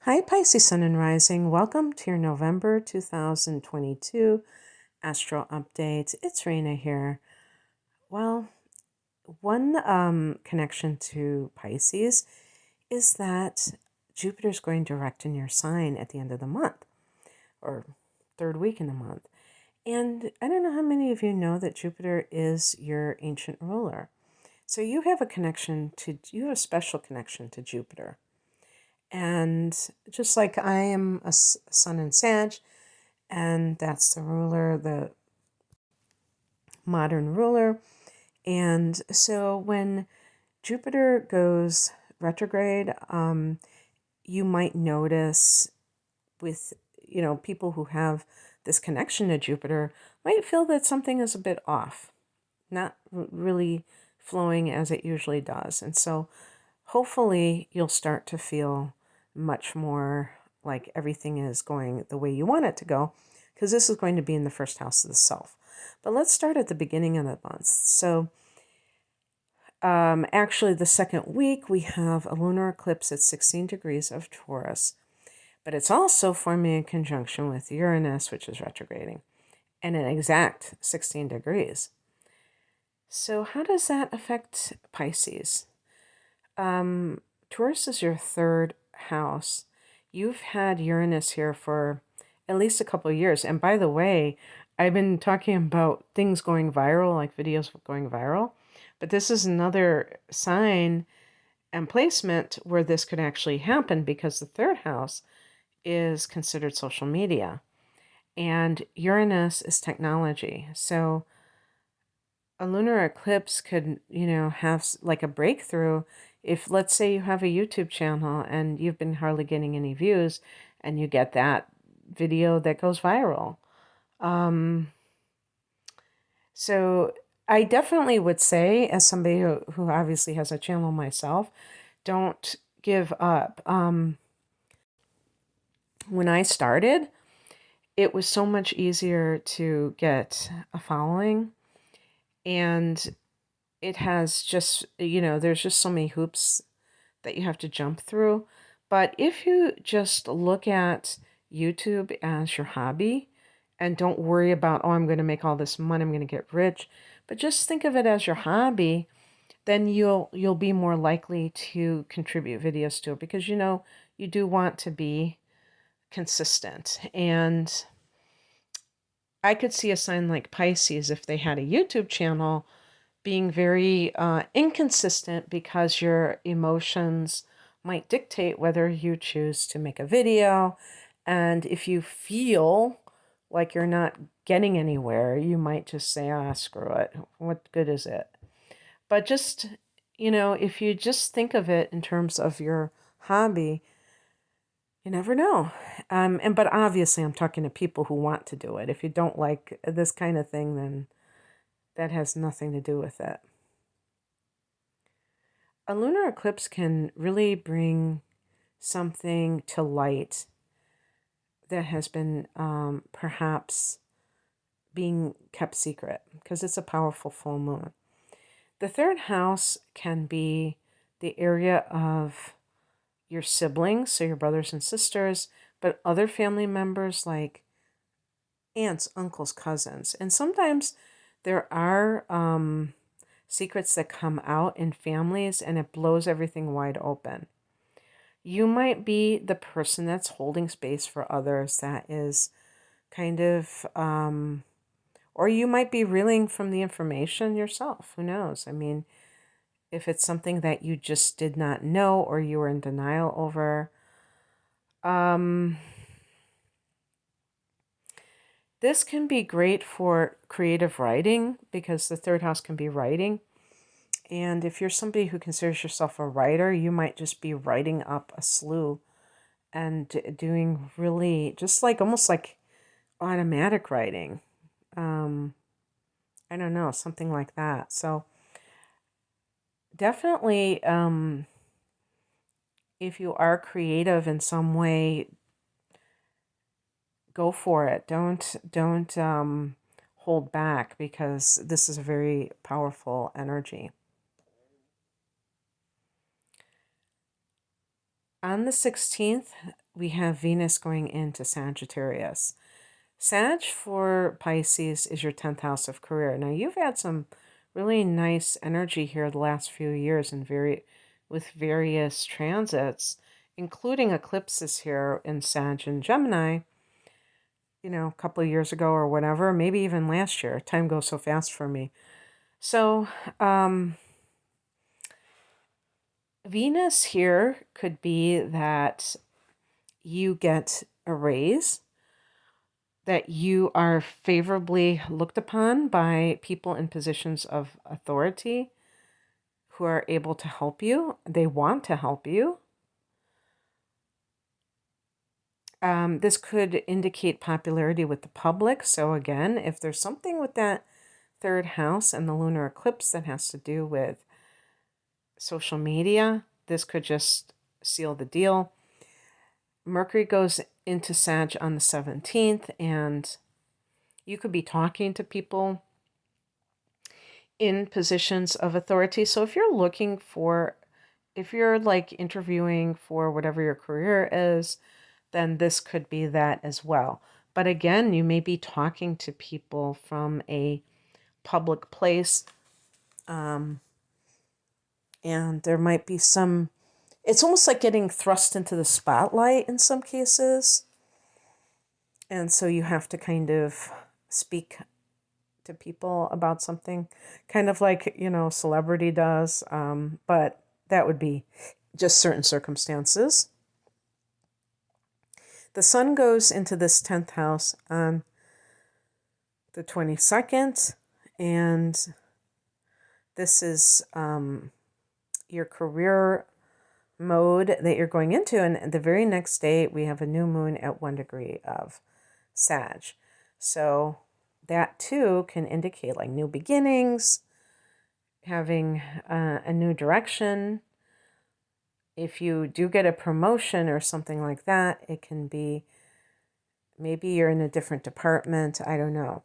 Hi, Pisces Sun and Rising. Welcome to your November 2022 Astro Update. It's Raina here. Well, one connection to Pisces is that Jupiter's going direct in your sign at the end of the month, or third week in the month. And I don't know how many of you know that Jupiter is your ancient ruler. So you have a special connection to Jupiter. And just like I am a sun in Sag, and that's the ruler, the modern ruler. And so when Jupiter goes retrograde, you might notice with, people who have this connection to Jupiter might feel that something is a bit off, not really flowing as it usually does. And so hopefully you'll start to feel much more like everything is going the way you want it to go, because this is going to be in the first house of the self. But let's start at the beginning of the month. So actually the second week we have a lunar eclipse at 16 degrees of Taurus, but it's also forming a conjunction with Uranus, which is retrograding, and an exact 16 degrees. So how does that affect Pisces? Taurus is your third house. You've had Uranus here for at least a couple of years. And by the way, I've been talking about things going viral, like videos going viral. But this is another sign and placement where this could actually happen, because the third house is considered social media. And Uranus is technology. So a lunar eclipse could, have like a breakthrough. If, let's say, you have a YouTube channel and you've been hardly getting any views, and you get that video that goes viral. So I definitely would say, as somebody who obviously has a channel myself, don't give up. When I started, it was so much easier to get a following, and it has just, there's just so many hoops that you have to jump through. But if you just look at YouTube as your hobby and don't worry about, oh, I'm going to make all this money, I'm going to get rich, but just think of it as your hobby, then you'll be more likely to contribute videos to it, because you do want to be consistent. And I could see a sign like Pisces, if they had a YouTube channel, being very inconsistent, because your emotions might dictate whether you choose to make a video. And if you feel like you're not getting anywhere, you might just say, screw it. What good is it? But just, if you just think of it in terms of your hobby, you never know. But obviously I'm talking to people who want to do it. If you don't like this kind of thing, then that has nothing to do with it. A lunar eclipse can really bring something to light that has been perhaps being kept secret, because it's a powerful full moon. The third house can be the area of your siblings, so your brothers and sisters, but other family members like aunts, uncles, cousins. And sometimes there are secrets that come out in families, and it blows everything wide open. You might be the person that's holding space for others that is kind of, or you might be reeling from the information yourself. Who knows? I mean, if it's something that you just did not know, or you were in denial over, this can be great for creative writing, because the third house can be writing. And if you're somebody who considers yourself a writer, you might just be writing up a slew and doing really just like almost like automatic writing. I don't know, something like that. So definitely, if you are creative in some way, go for it. Don't hold back, because this is a very powerful energy. On the 16th, we have Venus going into Sagittarius. Sag for Pisces is your 10th house of career. Now, you've had some really nice energy here the last few years with various transits, including eclipses here in Sag and Gemini, a couple of years ago or whatever, maybe even last year. Time goes so fast for me. So, Venus here could be that you get a raise, that you are favorably looked upon by people in positions of authority who are able to help you. They want to help you. This could indicate popularity with the public. So again, if there's something with that third house and the lunar eclipse that has to do with social media, this could just seal the deal. Mercury goes into Sag on the 17th, and you could be talking to people in positions of authority. So if you're like interviewing for whatever your career is, then this could be that as well. But again, you may be talking to people from a public place, and there might be it's almost like getting thrust into the spotlight in some cases. And so you have to kind of speak to people about something, kind of like, celebrity does. But that would be just certain circumstances. The sun goes into this 10th house on the 22nd, and this is your career mode that you're going into. And the very next day, we have a new moon at 1 degree of Sag. So that too can indicate like new beginnings, having a new direction. If you do get a promotion or something like that, it can be maybe you're in a different department. I don't know.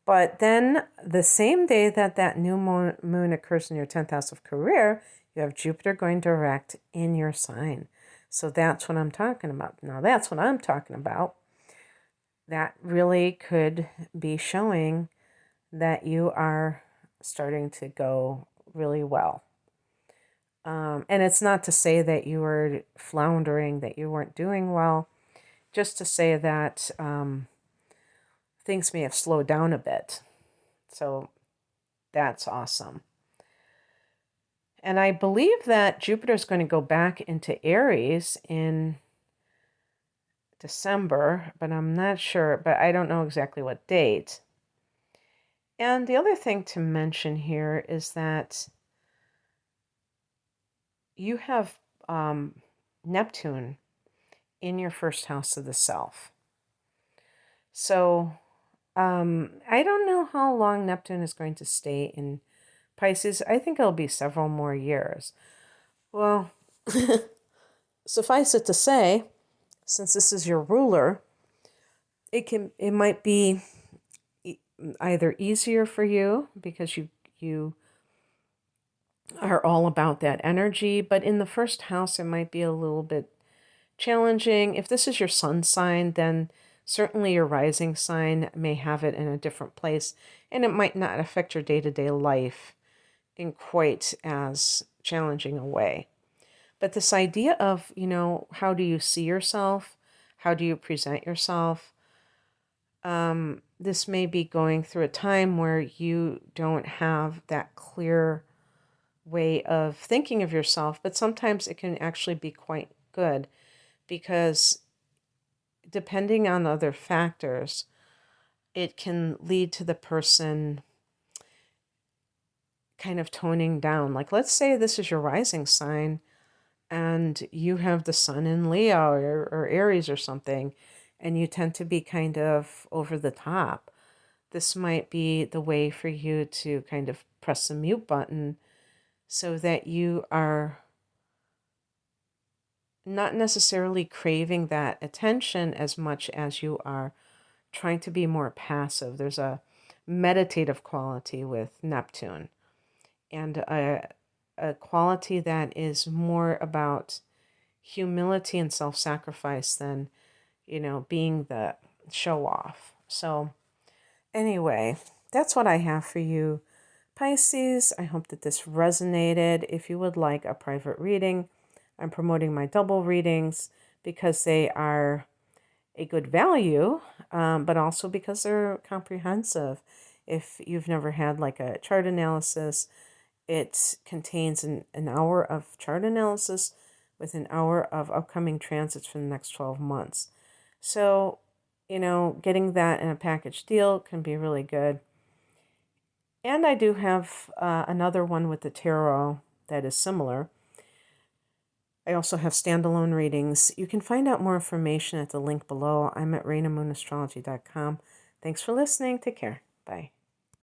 But then the same day that new moon occurs in your 10th house of career, you have Jupiter going direct in your sign. So that's what I'm talking about. Now that's what I'm talking about. That really could be showing that you are starting to go really well. And it's not to say that you were floundering, that you weren't doing well, just to say that things may have slowed down a bit. So that's awesome. And I believe that Jupiter is going to go back into Aries in December, but I'm not sure, but I don't know exactly what date. And the other thing to mention here is that you have Neptune in your first house of the self. So I don't know how long Neptune is going to stay in Pisces. I think it'll be several more years. Well, suffice it to say, since this is your ruler, it might be either easier for you because you are all about that energy, but in the first house it might be a little bit challenging. If this is your sun sign, then certainly your rising sign may have it in a different place, and it might not affect your day-to-day life in quite as challenging a way. But this idea of, how do you see yourself? How do you present yourself? This may be going through a time where you don't have that clear way of thinking of yourself, but sometimes it can actually be quite good because depending on other factors, it can lead to the person kind of toning down. Like, let's say this is your rising sign and you have the sun in Leo or Aries or something, and you tend to be kind of over the top. This might be the way for you to kind of press the mute button so that you are not necessarily craving that attention as much as you are trying to be more passive. There's a meditative quality with Neptune, and a quality that is more about humility and self-sacrifice than, being the show off. So anyway, that's what I have for you, Pisces. I hope that this resonated. If you would like a private reading, I'm promoting my double readings because they are a good value, but also because they're comprehensive. If you've never had like a chart analysis, it contains an hour of chart analysis with an hour of upcoming transits for the next 12 months. So, getting that in a package deal can be really good. And I do have another one with the tarot that is similar. I also have standalone readings. You can find out more information at the link below. I'm at RainaMoonAstrology.com. Thanks for listening. Take care. Bye.